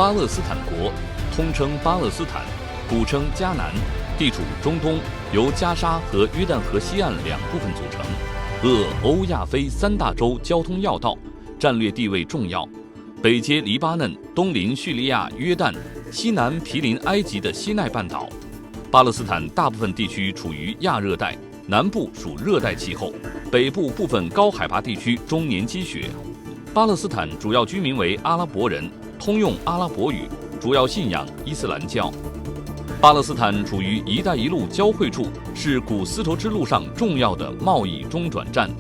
巴勒斯坦国，通称巴勒斯坦，古称迦南，地处中东，由加沙和约旦河西岸两部分组成，欧亚非三大洲交通要道，战略地位重要，北接黎巴嫩，东临叙利亚、约旦，西南毗邻埃及的西奈半岛。巴勒斯坦大部分地区处于亚热带，南部属热带气候，北部部分高海拔地区终年积雪。巴勒斯坦主要居民为阿拉伯人，通用阿拉伯语，主要信仰伊斯兰教。巴勒斯坦处于“一带一路”交汇处，是古丝绸之路上重要的贸易中转站。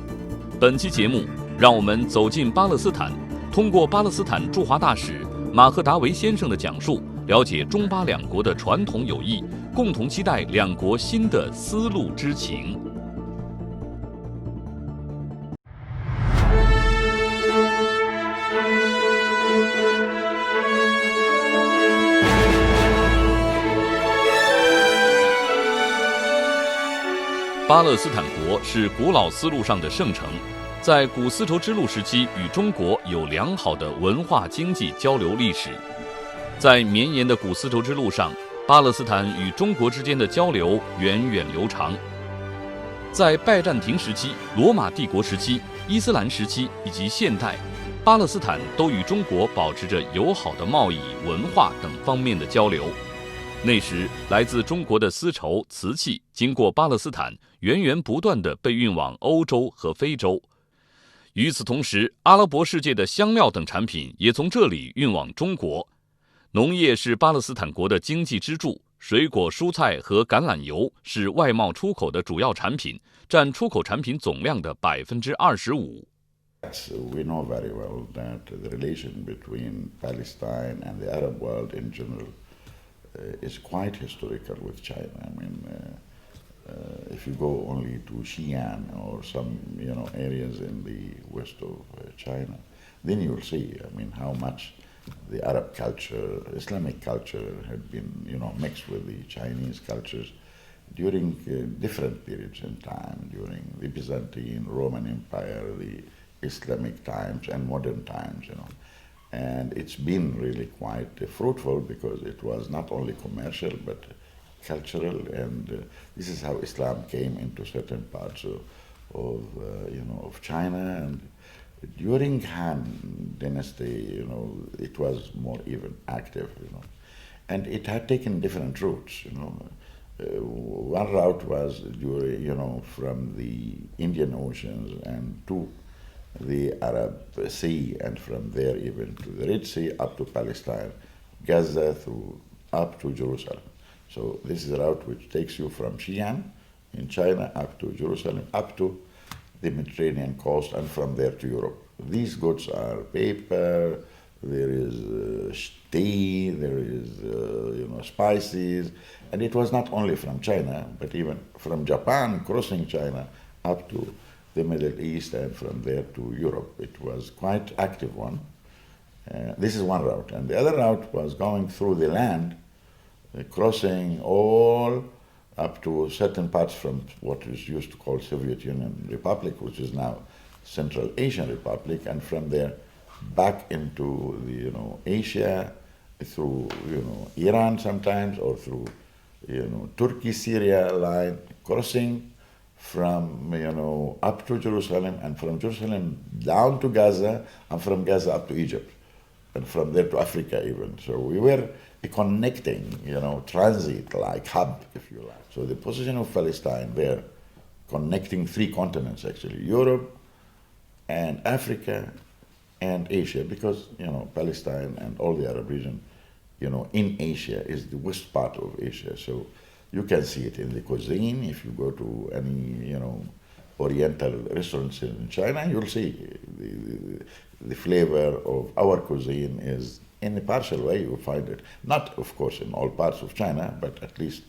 本期节目，让我们走进巴勒斯坦，通过巴勒斯坦驻华大使马赫达维先生的讲述，了解中巴两国的传统友谊，共同期待两国新的丝路之情。巴勒斯坦国是古老丝路上的圣城，在古丝绸之路时期与中国有良好的文化经济交流历史。在绵延的古丝绸之路上，巴勒斯坦与中国之间的交流源远流长。在拜占庭时期、罗马帝国时期、伊斯兰时期以及现代，巴勒斯坦都与中国保持着友好的贸易、文化等方面的交流。那时，来自中国的丝绸、瓷器经过巴勒斯坦，源源不断地被运往欧洲和非洲。与此同时，阿拉伯世界的香料等产品也从这里运往中国。农业是巴勒斯坦国的经济支柱，水果、蔬菜和橄榄油是外贸出口的主要产品，占出口产品总量的25%。We know very well that the relation between Palestine and the Arab world in general is quite historical with China. I mean, if you go only to Xi'an or some areas in the west of China, then you will see. I mean, how much the Arab culture, Islamic culture, had been mixed with the Chinese cultures during different periods in time, during the Byzantine, Roman Empire, the Islamic times, and modern times. And it's been really quite fruitful because it was not only commercial but cultural, and this is how Islam came into certain parts of China. And during Han Dynasty, it was more even active, and it had taken different routes. One route was from the Indian Oceans and to the Arab Sea, and from there even to the Red Sea, up to Palestine, Gaza, up to Jerusalem. So this is a route which takes you from Xi'an in China up to Jerusalem, up to the Mediterranean coast, and from there to Europe. These goods are paper, there is tea, there is spices, and it was not only from China, but even from Japan, crossing China up to the Middle East, and from there to Europe. It was quite active one. This is one route, and the other route was going through the land, crossing all up to certain parts from what is used to call Soviet Union Republic, which is now Central Asian Republic, and from there back into the Asia, through Iran sometimes, or through Turkey, Syria line, crossing from up to Jerusalem, and from Jerusalem down to Gaza, and from Gaza up to Egypt, and from there to Africa even. So we were a connecting, transit-like hub, if you like. So the position of Palestine there, connecting three continents actually, Europe and Africa and Asia, because Palestine and all the Arab region, in Asia is the west part of Asia. So you can see it in the cuisine. If you go to any, Oriental restaurants in China, you'll see the flavor of our cuisine is, in a partial way, you find it. Not, of course, in all parts of China, but at least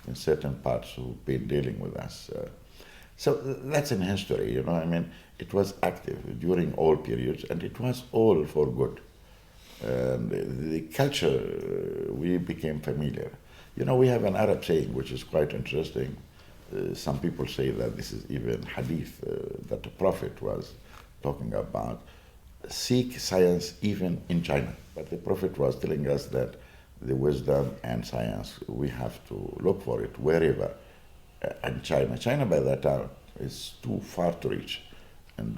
in certain parts who've been dealing with us. So that's in history, it was active during all periods, and it was all for good. And the culture, we became familiar. We have an Arab saying which is quite interesting. Some people say that this is even hadith that the Prophet was talking about. seek science even in China. But the Prophet was telling us that the wisdom and science, we have to look for it wherever. And China by that time is too far to reach and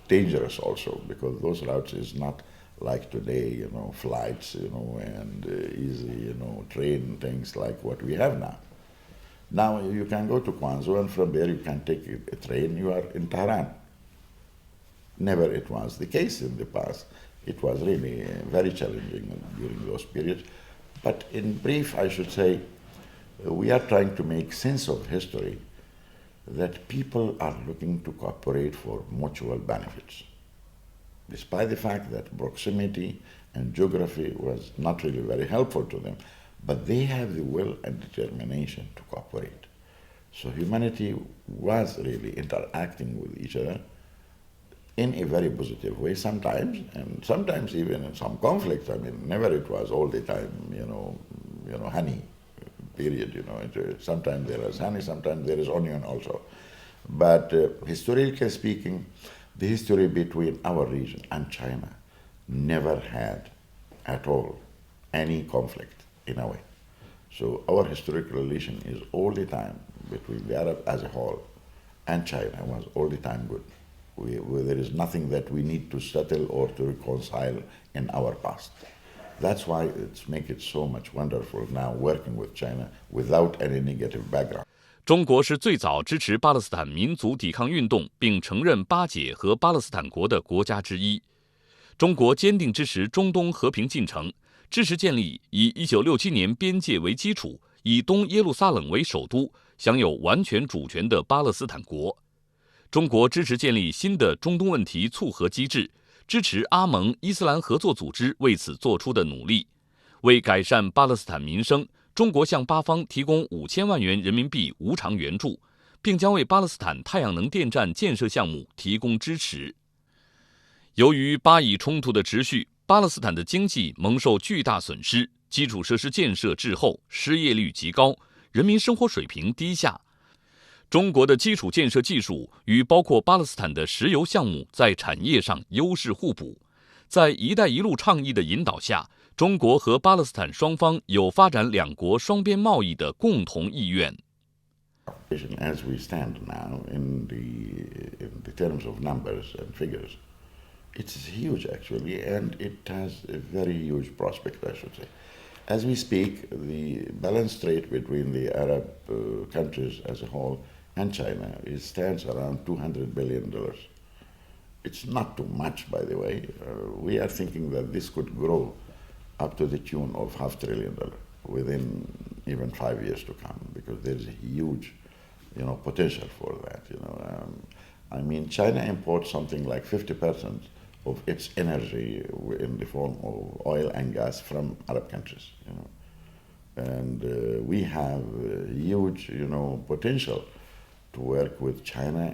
dangerous also, because those routes is not like today, flights, and easy, train things like what we have now. Now you can go to Guangzhou, and from there you can take a train, you are in Tehran. Never it was the case in the past. It was really very challenging during those periods. But in brief, I should say, we are trying to make sense of history, that people are looking to cooperate for mutual benefits. Despite the fact that proximity and geography was not really very helpful to them, but they have the will and determination to cooperate. So humanity was really interacting with each other in a very positive way sometimes, and sometimes even in some conflicts. I mean, never it was all the time, honey, period. Sometimes there is honey, sometimes there is onion also. But historically speaking, the history between our region and China never had at all any conflict in a way. So our historical relation is all the time between the Arab as a whole and China was all the time good. There is nothing that we need to settle or to reconcile in our past. That's why it's make it so much wonderful now working with China without any negative background. 中国是最早支持巴勒斯坦民族抵抗运动并承认巴解和巴勒斯坦国的国家之一。中国坚定支持中东和平进程，支持建立以1967年边界为基础，以东耶路撒冷为首都，享有完全主权的巴勒斯坦国。中国支持建立新的中东问题促和机制，支持阿盟伊斯兰合作组织为此做出的努力。为改善巴勒斯坦民生，中国向巴方提供5000万元人民币无偿援助，并将为巴勒斯坦太阳能电站建设项目提供支持。由于巴以冲突的持续，巴勒斯坦的经济蒙受巨大损失，基础设施建设滞后，失业率极高，人民生活水平低下。中国的基础建设技术与包括巴勒斯坦的石油项目在产业上优势互补。在“一带一路”倡议的引导下，中国和巴勒斯坦双方有发展两国双边贸易的共同意愿。As we stand now in the terms of numbers and figures, it's huge actually, and it has a very huge prospect, I should say. As we speak, the balance rate between the Arab countries as a whole and China stands around $200 billion. It's not too much, by the way. We are thinking that this could grow up to the tune of $500 billion within even 5 years to come, because there's a huge, potential for that. I mean, China imports something like 50% of its energy in the form of oil and gas from Arab countries. And we have huge, potential to work with China,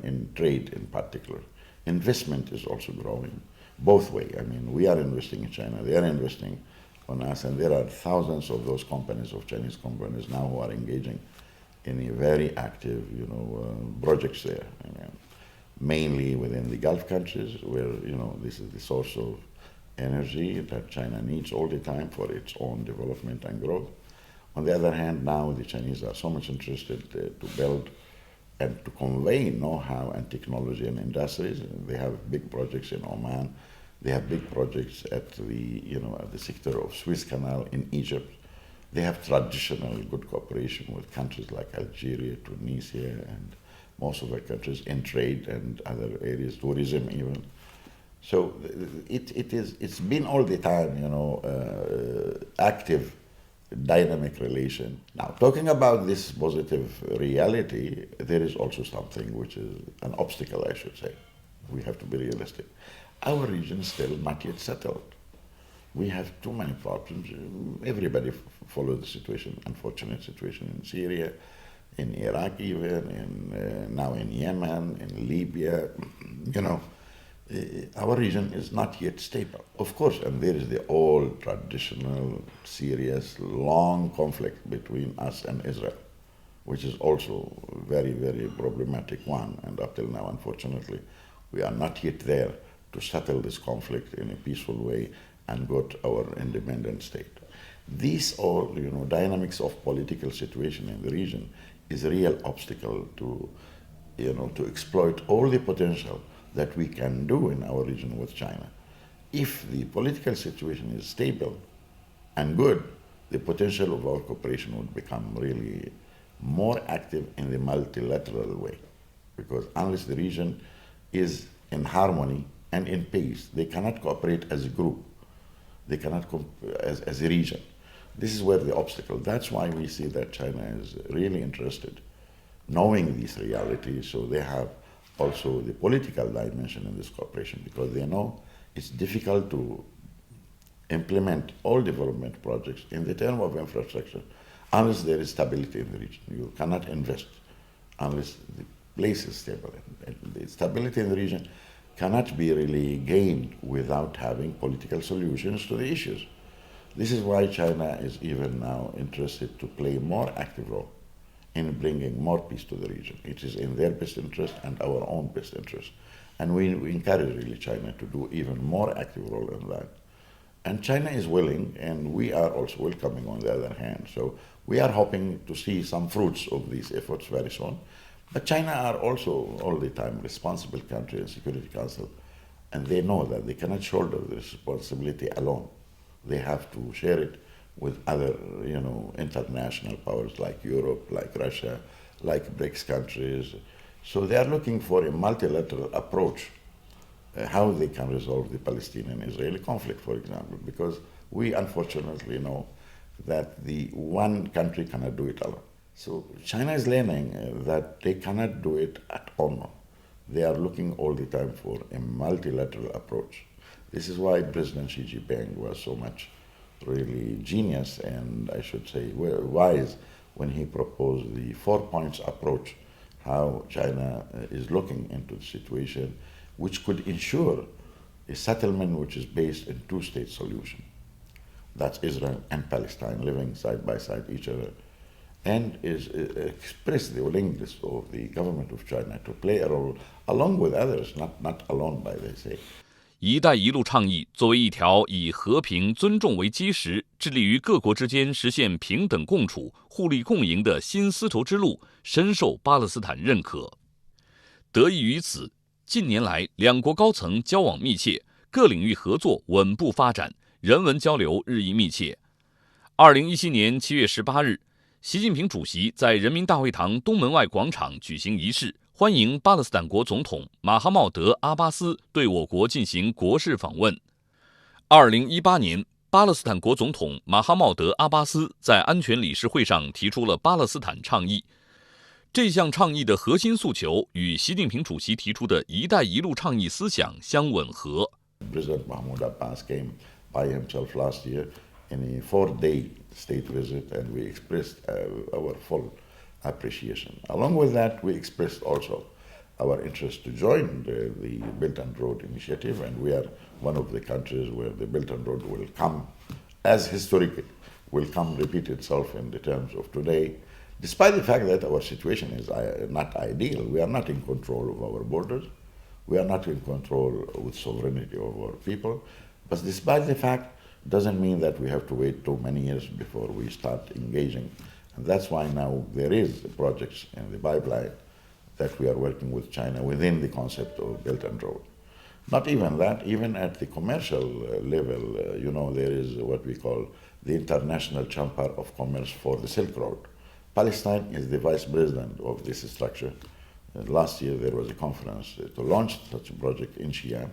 in trade in particular. Investment is also growing both ways. I mean, we are investing in China, they are investing on us, and there are thousands of those companies, of Chinese companies now, who are engaging in a very active, projects there. I mean, mainly within the Gulf countries, where, this is the source of energy that China needs all the time for its own development and growth. On the other hand, now the Chinese are so much interested to build and to convey know-how and technology and industries. They have big projects in Oman. They have big projects at the sector of Suez Canal in Egypt. They have traditional good cooperation with countries like Algeria, Tunisia, and most of the countries in trade and other areas, tourism even. So it's been all the time, active, dynamic relation. Now, talking about this positive reality, there is also something which is an obstacle, I should say. We have to be realistic. Our region is still not yet settled. We have too many problems. Everybody follows the situation, unfortunate situation in Syria, in Iraq even, now in Yemen, in Libya. Our region is not yet stable. Of course, and there is the old, traditional, serious, long conflict between us and Israel, which is also very, very problematic one. And up till now, unfortunately, we are not yet there to settle this conflict in a peaceful way and got our independent state. These all, dynamics of political situation in the region is a real obstacle to, to exploit all the potential that we can do in our region with China. If the political situation is stable and good, the potential of our cooperation would become really more active in the multilateral way. Because unless the region is in harmony and in peace, they cannot cooperate as a group. They cannot as a region. This is where the obstacle. That's why we see that China is really interested, knowing these realities, so they have also the political dimension in this cooperation, because they know it's difficult to implement all development projects in the term of infrastructure unless there is stability in the region. You cannot invest unless the place is stable. And the stability in the region cannot be really gained without having political solutions to the issues. This is why China is even now interested to play a more active role in bringing more peace to the region. It is in their best interest and our own best interest. And we encourage really China to do even more active role in that. And China is willing, and we are also welcoming on the other hand. So we are hoping to see some fruits of these efforts very soon. But China are also all the time responsible country in Security Council, and they know that they cannot shoulder the responsibility alone. They have to share it with other, international powers like Europe, like Russia, like BRICS countries. So they are looking for a multilateral approach, how they can resolve the Palestinian-Israeli conflict, for example, because we unfortunately know that the one country cannot do it alone. So China is learning that they cannot do it at all. They are looking all the time for a multilateral approach. This is why President Xi Jinping was so much really genius and I should say wise when he proposed the 4 points approach, how China is looking into the situation, which could ensure a settlement which is based in two-state solution. That's Israel and Palestine living side by side each other, and is express the willingness of the government of China to play a role along with others, not alone by they say. 一带一路倡议作为一条以和平、尊重为基石，致力于各国之间实现平等共处、互利共赢的新丝绸之路，深受巴勒斯坦认可。得益于此，近年来两国高层交往密切，各领域合作稳步发展，人文交流日益密切。2017年7月18日，习近平主席在人民大会堂东门外广场举行仪式，欢迎巴勒斯坦国总统马哈茂德·阿巴斯对我国进行国事访问。2018年，巴勒斯坦国总统马哈茂德·阿巴斯在安全理事会上提出了巴勒斯坦倡议。这项倡议的核心诉求与习近平主席提出的一带一路倡议思想相吻合。President Mahmoud Abbas came by himself last year in a 4-day state visit, and we expressed our full appreciation. Along with that, we expressed also our interest to join the Belt and Road Initiative, and we are one of the countries where the Belt and Road will come, as historic, will come repeat itself in the terms of today. Despite the fact that our situation is not ideal, we are not in control of our borders, we are not in control with sovereignty of our people, but despite the fact, doesn't mean that we have to wait too many years before we start engaging. And that's why now there is projects in the pipeline that we are working with China within the concept of Belt and Road. Not even that, even at the commercial level, there is what we call the International Chamber of Commerce for the Silk Road. Palestine is the vice president of this structure. Last year there was a conference to launch such a project in Xi'an,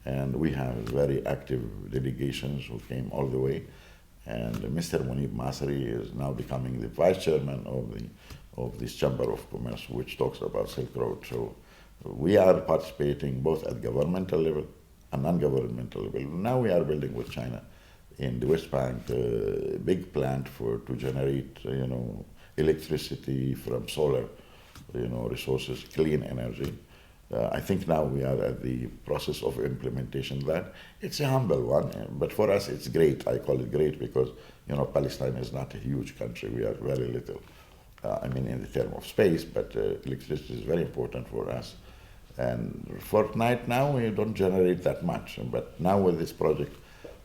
and we have very active delegations who came all the way. And Mr. Munib Masri is now becoming the vice chairman of this Chamber of Commerce, which talks about Silk Road. So we are participating both at governmental level and non-governmental level. Now we are building with China in the West Bank a big plant to generate, electricity from solar, resources, clean energy. I think now we are at the process of implementation of that. It's a humble one, but for us it's great. I call it great because, Palestine is not a huge country. We are very little, in the term of space, but electricity is very important for us. And fortnight now we don't generate that much, but now with this project,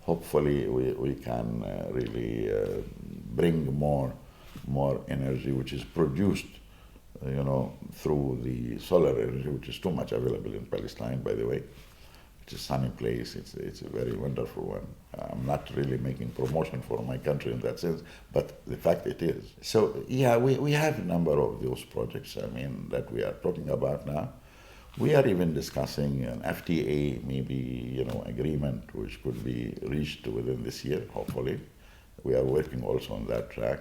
hopefully we can really bring more energy, which is produced, through the solar energy, which is too much available in Palestine, by the way. It's a sunny place. It's a very wonderful one. I'm not really making promotion for my country in that sense, but the fact it is. So yeah, we have a number of those projects, that we are talking about now. We are even discussing an FTA, maybe, agreement which could be reached within this year, hopefully. We are working also on that track.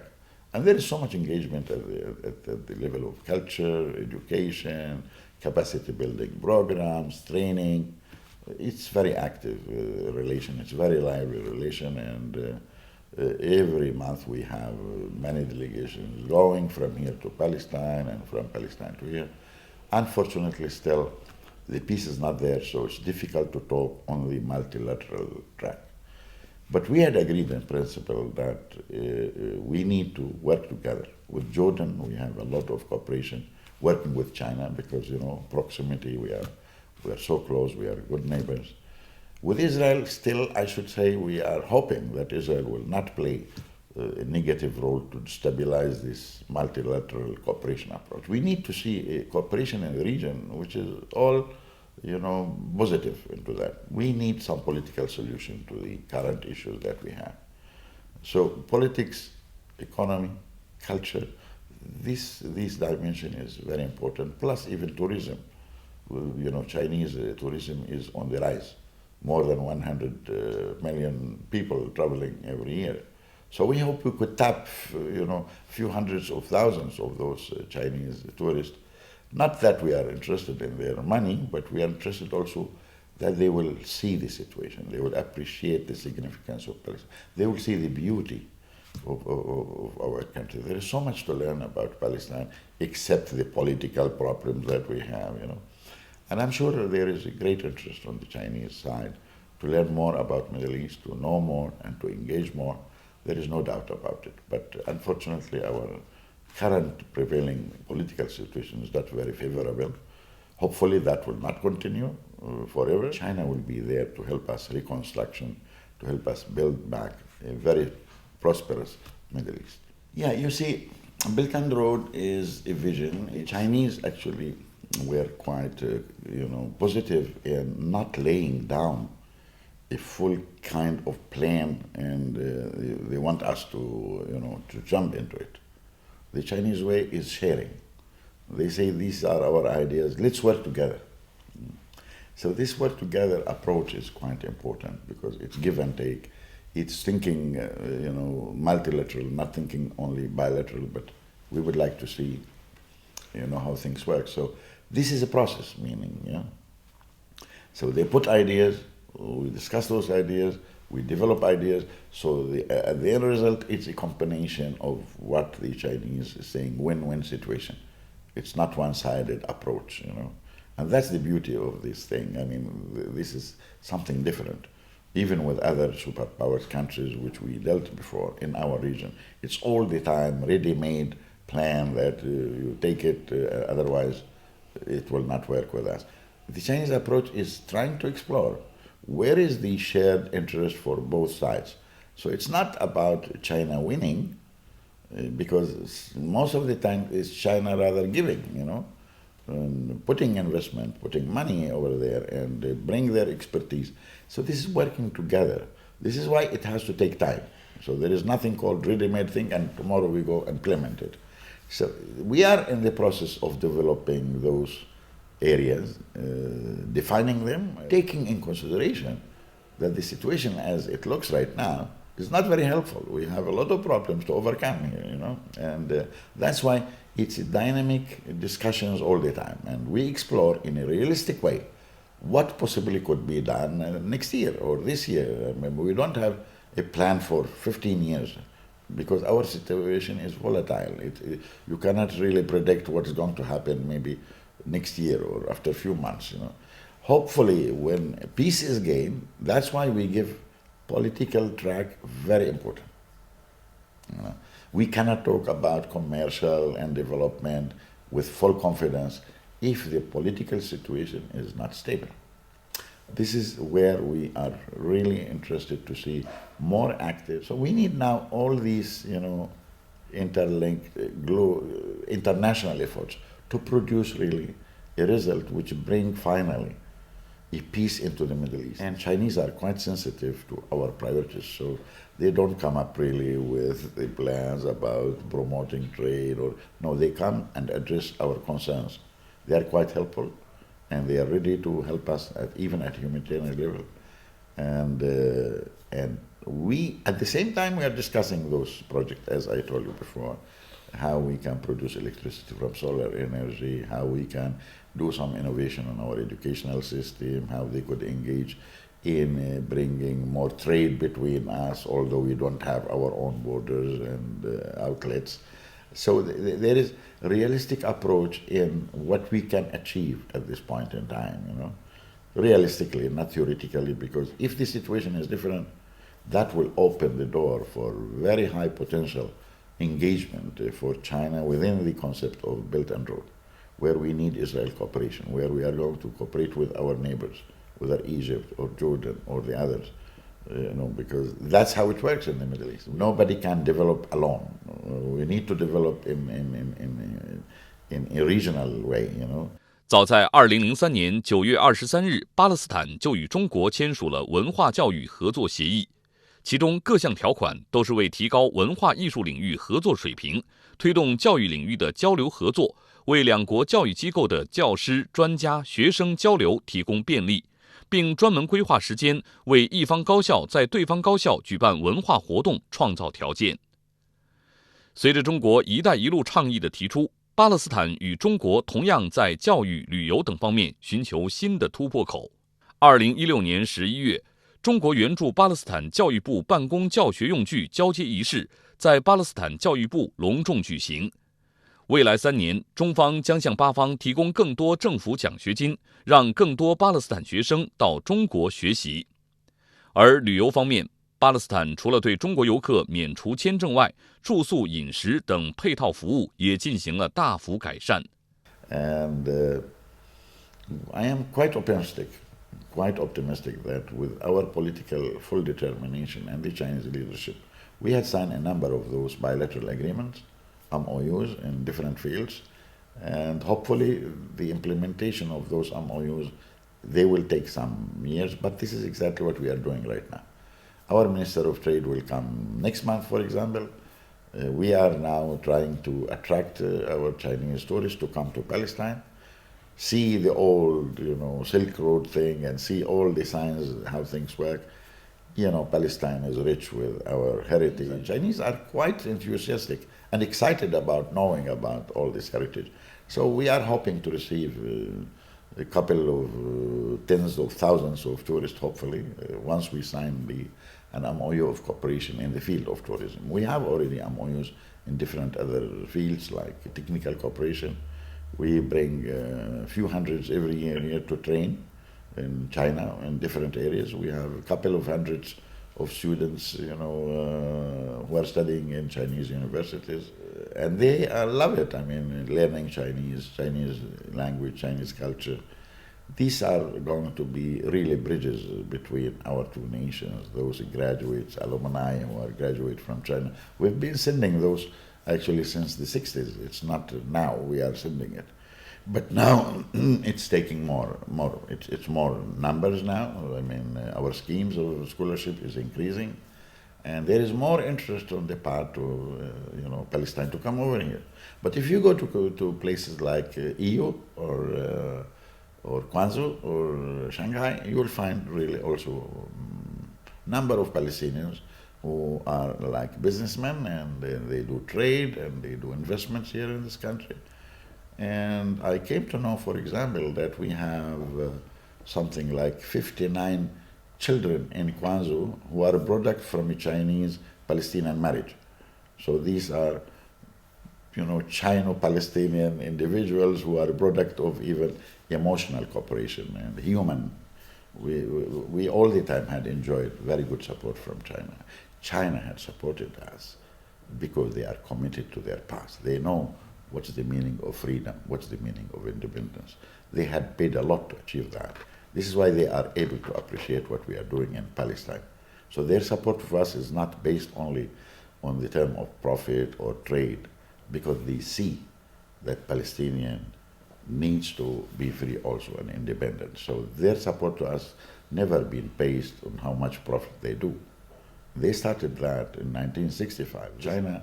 And there is so much engagement at the level of culture, education, capacity building programs, training. It's very active relation. It's a very lively relation, and every month we have many delegations going from here to Palestine and from Palestine to here. Unfortunately, still, the peace is not there, so it's difficult to talk on the multilateral track. But we had agreed in principle that we need to work together. With Jordan, we have a lot of cooperation, working with China because, proximity, we are so close, we are good neighbors. With Israel, still, I should say, we are hoping that Israel will not play a negative role to stabilize this multilateral cooperation approach. We need to see a cooperation in the region which is all, positive into that. We need some political solution to the current issues that we have. So politics, economy, culture, this dimension is very important, plus even tourism. Chinese tourism is on the rise. More than 100 million people traveling every year. So we hope we could tap, few hundreds of thousands of those Chinese tourists. Not that we are interested in their money, but we are interested also that they will see the situation. They will appreciate the significance of Palestine. They will see the beauty of our country. There is so much to learn about Palestine, except the political problems that we have, And I'm sure there is a great interest on the Chinese side to learn more about Middle East, to know more, and to engage more. There is no doubt about it. But unfortunately, our current prevailing political situation is not very favorable. Hopefully that will not continue forever. China will be there to help us reconstruction, to help us build back a very prosperous Middle East. Yeah, you see, Belt and Road is a vision. The Chinese actually were quite, positive in not laying down a full kind of plan, and they want us to jump into it. The Chinese way is sharing. They say these are our ideas. Let's work together. So this work together approach is quite important because it's give and take. It's thinking, multilateral, not thinking only bilateral. But we would like to see, how things work. So this is a process, meaning, So they put ideas. We discuss those ideas, we develop ideas, so at the end result, it's a combination of what the Chinese is saying, win-win situation. It's not one-sided approach, And that's the beauty of this thing. This is something different. Even with other superpowers countries which we dealt before in our region, it's all the time ready-made plan that you take it, otherwise it will not work with us. The Chinese approach is trying to explore where is the shared interest for both sides? So it's not about China winning, because most of the time it's China rather giving, putting investment, putting money over there, and bring their expertise. So this is working together. This is why it has to take time. So there is nothing called ready-made thing and tomorrow we go implement it. So we are in the process of developing those areas, defining them, taking in consideration that the situation as it looks right now is not very helpful. We have a lot of problems to overcome here, and that's why it's dynamic discussions all the time, and we explore in a realistic way what possibly could be done next year or this year. We don't have a plan for 15 years because our situation is volatile. You cannot really predict what is going to happen maybe next year or after a few months, Hopefully, when peace is gained, that's why we give political track very important. We cannot talk about commercial and development with full confidence if the political situation is not stable. This is where we are really interested to see more active. So we need now all these, interlinked international efforts to produce really a result which bring finally a peace into the Middle East. And Chinese are quite sensitive to our priorities, so they don't come up really with the plans about promoting trade they come and address our concerns. They are quite helpful, and they are ready to help us even at humanitarian level. And we, at the same time, we are discussing those projects, as I told you before, how we can produce electricity from solar energy, how we can do some innovation in our educational system, how they could engage in bringing more trade between us, although we don't have our own borders and outlets. So there is a realistic approach in what we can achieve at this point in time, realistically, not theoretically, because if the situation is different, that will open the door for very high potential engagement for China within the concept of Belt and Road, where we need Israel cooperation, where we are going to cooperate with our neighbors, whether Egypt or Jordan or the others, because that's how it works in the Middle East. Nobody can develop alone. We need to develop in a regional way, 早在2003年9月23日，巴勒斯坦就与中国签署了文化教育合作协议，其中各项条款都是为提高文化艺术领域合作水平，推动教育领域的交流合作，为两国教育机构的教师、专家、学生交流提供便利，并专门规划时间，为一方高校在对方高校举办文化活动创造条件。随着中国“一带一路”倡议的提出，巴勒斯坦与中国同样在教育、旅游等方面寻求新的突破口。2016年11月，中国援助巴勒斯坦教育部办公教学用具交接仪式在巴勒斯坦教育部隆重举行。未来3年，中方将向巴方提供更多政府奖学金，让更多巴勒斯坦学生到中国学习。而旅游方面，巴勒斯坦除了对中国游客免除签证外，住宿、饮食等配套服务也进行了大幅改善。And I am quite optimistic that with our political full determination and the Chinese leadership, we had signed a number of those bilateral agreements, MOUs in different fields, and hopefully the implementation of those MOUs, they will take some years, but this is exactly what we are doing right now. Our Minister of Trade will come next month, for example. We are now trying to attract our Chinese tourists to come to Palestine, see the old, Silk Road thing, and see all the signs, how things work. Palestine is rich with our heritage. Chinese are quite enthusiastic and excited about knowing about all this heritage. So we are hoping to receive a couple of tens of thousands of tourists, hopefully, once we sign an MOU of cooperation in the field of tourism. We have already MOUs in different other fields like technical cooperation. We bring a few hundreds every year here to train in China in different areas. We have a couple of hundreds of students, who are studying in Chinese universities, and they love it. I mean, learning Chinese language, Chinese culture. These are going to be really bridges between our two nations, those graduates, alumni who are graduates from China. We've been sending those actually since the 60s. It's not now we are sending it. But now it's taking more. It's more numbers now. I mean, our schemes of scholarship is increasing. And there is more interest on the part of Palestine to come over here. But if you go to places like EU or Guangzhou or Shanghai, you will find really also number of Palestinians who are like businessmen, and they do trade and they do investments here in this country. And I came to know, for example, that we have something like 59 children in Guangzhou who are a product from a Chinese-Palestinian marriage. So these are, Chino-Palestinian individuals who are a product of even emotional cooperation and human. We all the time had enjoyed very good support from China. China had supported us because they are committed to their past. They know what's the meaning of freedom, what's the meaning of independence. They had paid a lot to achieve that. This is why they are able to appreciate what we are doing in Palestine. So their support for us is not based only on the term of profit or trade, because they see that Palestinian needs to be free also and independent. So their support to us never been based on how much profit they do. They started that in 1965. China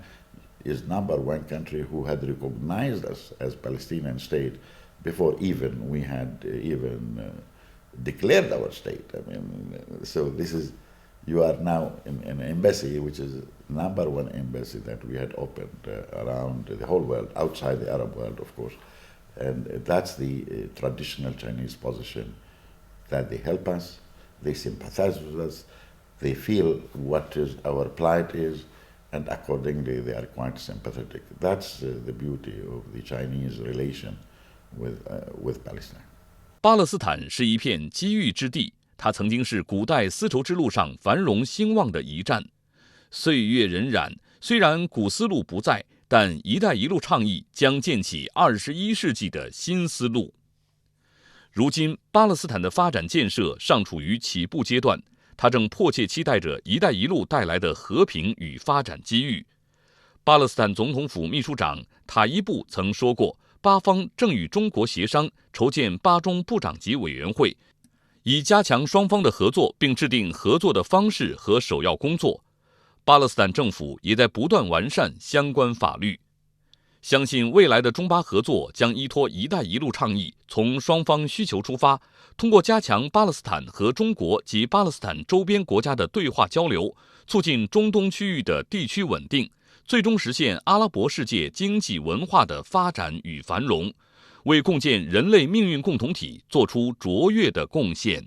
is number one country who had recognized us as Palestinian state before even we had declared our state. I mean, so this is, you are now in an embassy, which is number one embassy that we had opened around the whole world, outside the Arab world, of course. And that's the traditional Chinese position, that they help us, they sympathize with us, they feel what is our plight is, and accordingly they are quite sympathetic. That's the beauty of the Chinese relation with Palestine. 巴勒斯坦是一片机遇之地，它曾经是古代丝绸之路上繁荣兴旺的一站。岁月荏苒，虽然古丝路不在，但“一带一路”倡议将建起21世纪的新丝路。如今，巴勒斯坦的发展建设尚处于起步阶段，它正迫切期待着“一带一路”带来的和平与发展机遇。巴勒斯坦总统府秘书长塔伊布曾说过，巴方正与中国协商筹建巴中部长级委员会，以加强双方的合作，并制定合作的方式和首要工作。巴勒斯坦政府也在不断完善相关法律。相信未来的中巴合作将依托“一带一路”倡议，从双方需求出发，通过加强巴勒斯坦和中国及巴勒斯坦周边国家的对话交流，促进中东区域的地区稳定，最终实现阿拉伯世界经济文化的发展与繁荣，为共建人类命运共同体做出卓越的贡献。